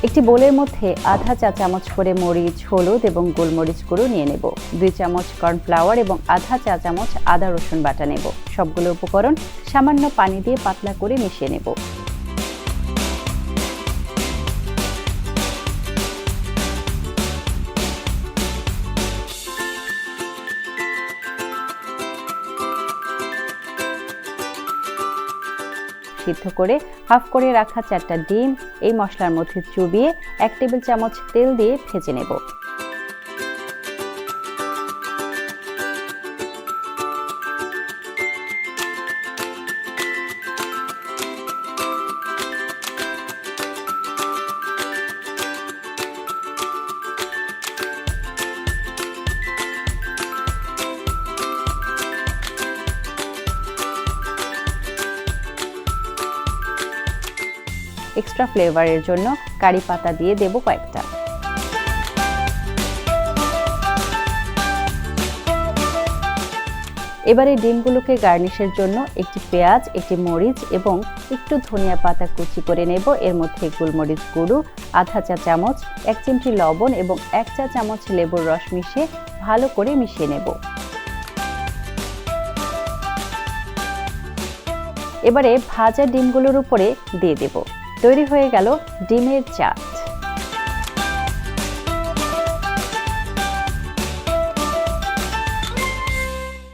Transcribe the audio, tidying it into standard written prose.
একটি বোলের মধ্যে আধা চা চামচ করে মরিচ, হলুদ এবং গোলমরিচ গুঁড়ো নিয়ে নেব। 2 চামচ কর্নফ্লাওয়ার এবং আধা চা চামচ আদা রসুন বাটা নেব। সবগুলো উপকরণ সামান্য পানি দিয়ে পাতলা করে মিশিয়ে নেব। সিদ্ধ করে হাফ করে রাখা 4টা ডিম এই মশলার মধ্যে চুবিয়ে 1 টেবিল চামচ তেল দিয়ে ভেজে নেব। এক্সট্রা ফ্লেভারের জন্য কারি পাতা দিয়ে দেব কয়েকটা। এবারে ডিমগুলোকে গার্নিশের জন্য একটি পেঁয়াজ, একটি মরিচ এবং একটু ধনিয়া পাতা কুচি করে নেব। এর মধ্যে গোলমরিচ গুঁড়ো, আধা চা চামচ, 1 চিমটি লবণ এবং 1 চা চামচ লেবুর রস মিশিয়ে ভালো করে মিশিয়ে নেব। এবারে ভাজা ডিমগুলোর উপরে দিয়ে দেব। তৈরি হয়ে গেল ডিমের চা।